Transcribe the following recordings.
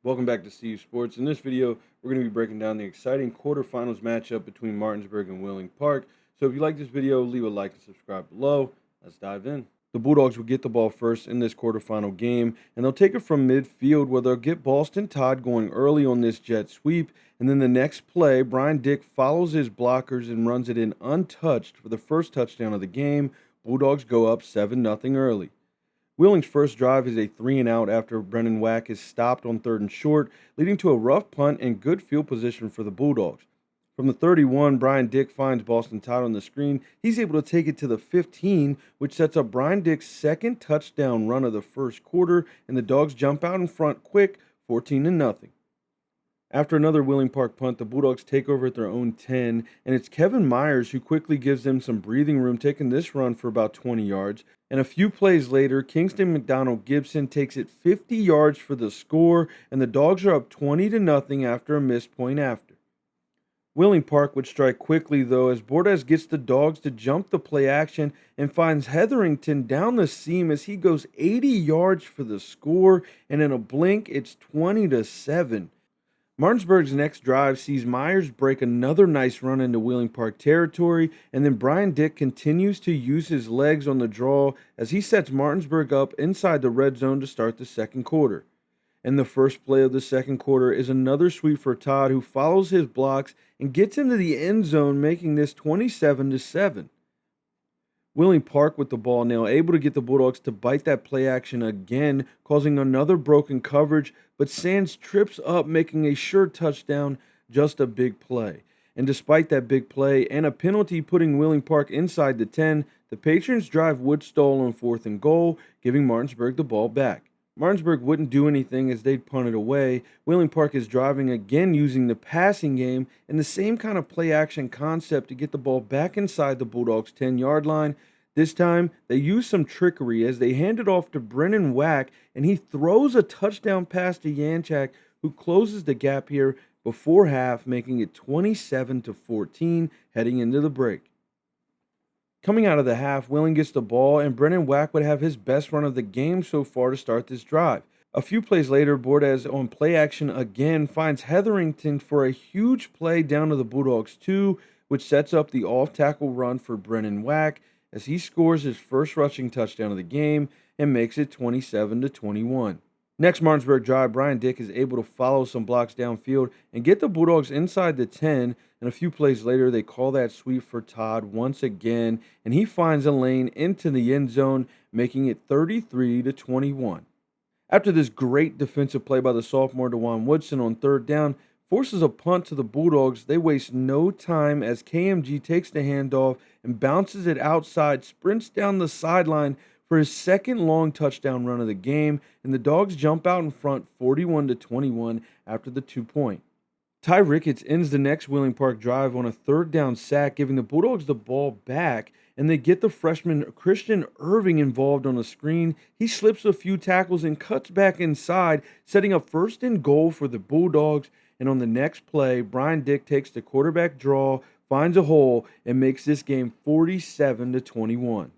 Welcome back to CU Sports. In this video, we're going to be breaking down the exciting quarterfinals matchup between Martinsburg and Wheeling Park. So if you like this video, leave a like and subscribe below. Let's dive in. The Bulldogs will get the ball first in this quarterfinal game, and they'll take it from midfield where they'll get Boston Todd going early on this jet sweep. And then the next play, Brian Dick follows his blockers and runs it in untouched for the first touchdown of the game. Bulldogs go up 7-0 early. Wheeling's first drive is a 3-and-out after Brennan Wack is stopped on 3rd and short, leading to a rough punt and good field position for the Bulldogs. From the 31, Brian Dick finds Boston Todd on the screen. He's able to take it to the 15, which sets up Brian Dick's second touchdown run of the first quarter, and the Dogs jump out in front quick, 14-0. After another Wheeling Park punt, the Bulldogs take over at their own 10, and it's Kevin Myers who quickly gives them some breathing room, taking this run for about 20 yards. And a few plays later, Kingston McDonald Gibson takes it 50 yards for the score, and the Dogs are up 20-0 after a missed point after. Wheeling Park would strike quickly, though, as Bordes gets the Dogs to jump the play action and finds Hetherington down the seam as he goes 80 yards for the score, and in a blink, it's 20-7. Martinsburg's next drive sees Myers break another nice run into Wheeling Park territory, and then Brian Dick continues to use his legs on the draw as he sets Martinsburg up inside the red zone to start the second quarter. And the first play of the second quarter is another sweep for Todd, who follows his blocks and gets into the end zone, making this 27-7. Wheeling Park with the ball now, able to get the Bulldogs to bite that play action again, causing another broken coverage, but Sands trips up, making a sure touchdown, just a big play. And despite that big play and a penalty putting Wheeling Park inside the 10, the Patriots drive would stall on 4th and goal, giving Martinsburg the ball back. Martinsburg wouldn't do anything as they'd punt it away. Wheeling Park is driving again using the passing game and the same kind of play action concept to get the ball back inside the Bulldogs' 10-yard line. This time, they use some trickery as they hand it off to Brennan Wack, and he throws a touchdown pass to Yanchak, who closes the gap here before half, making it 27-14 heading into the break. Coming out of the half, Wheeling gets the ball, and Brennan Wack would have his best run of the game so far to start this drive. A few plays later, Bordes on play action again finds Hetherington for a huge play down to the Bulldogs 2, which sets up the off-tackle run for Brennan Wack as he scores his first rushing touchdown of the game and makes it 27-21. Next Martinsburg drive, Brian Dick is able to follow some blocks downfield and get the Bulldogs inside the 10, and a few plays later, they call that sweep for Todd once again, and he finds a lane into the end zone, making it 33-21. After this great defensive play by the sophomore DeJuan Woodson on 3rd down, forces a punt to the Bulldogs. They waste no time as KMG takes the handoff and bounces it outside, sprints down the sideline for his second long touchdown run of the game, and the Dogs jump out in front 41-21 after the 2-point. Ty Ricketts ends the next Wheeling Park drive on a 3rd down sack, giving the Bulldogs the ball back, and they get the freshman Christian Irving involved on the screen. He slips a few tackles and cuts back inside, setting up 1st and goal for the Bulldogs. And on the next play, Brian Dick takes the quarterback draw, finds a hole, and makes this game 47-21.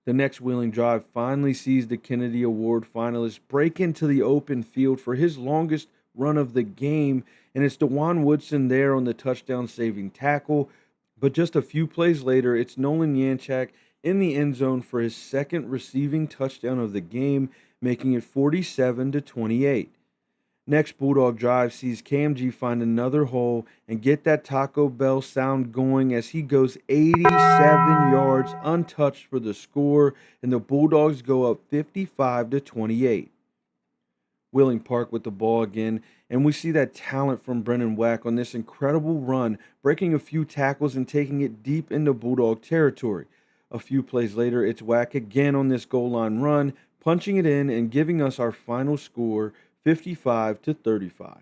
The next Wheeling drive finally sees the Kennedy Award finalist break into the open field for his longest run of the game, and it's DeJuan Woodson there on the touchdown-saving tackle. But just a few plays later, it's Nolan Yanchak in the end zone for his second receiving touchdown of the game, making it 47-28. Next Bulldog drive sees KMG find another hole and get that Taco Bell sound going as he goes 87 yards untouched for the score, and the Bulldogs go up 55-28. Wheeling Park with the ball again, and we see that talent from Brennan Wack on this incredible run, breaking a few tackles and taking it deep into Bulldog territory. A few plays later, it's Wack again on this goal line run, punching it in and giving us our final score, 55-35.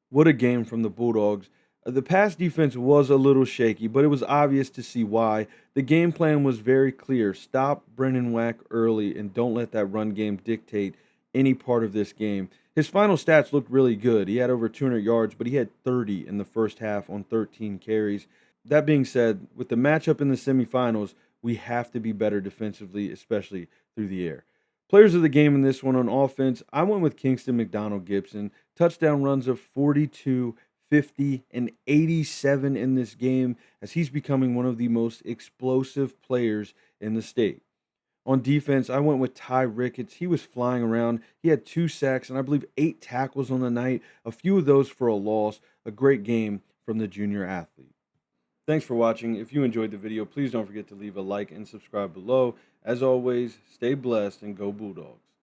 What a game from the Bulldogs. The pass defense was a little shaky, but it was obvious to see why. The game plan was very clear. Stop Brennan Wack early and don't let that run game dictate any part of this game. His final stats looked really good. He had over 200 yards, but he had 30 in the first half on 13 carries. That being said, with the matchup in the semifinals, we have to be better defensively, especially through the air. Players of the game in this one on offense, I went with Kingston McDonald Gibson. Touchdown runs of 42, 50, and 87 in this game as he's becoming one of the most explosive players in the state. On defense, I went with Ty Ricketts. He was flying around. He had 2 sacks and I believe 8 tackles on the night, a few of those for a loss. A great game from the junior athlete. Thanks for watching. If you enjoyed the video, please don't forget to leave a like and subscribe below. As always, stay blessed and go Bulldogs.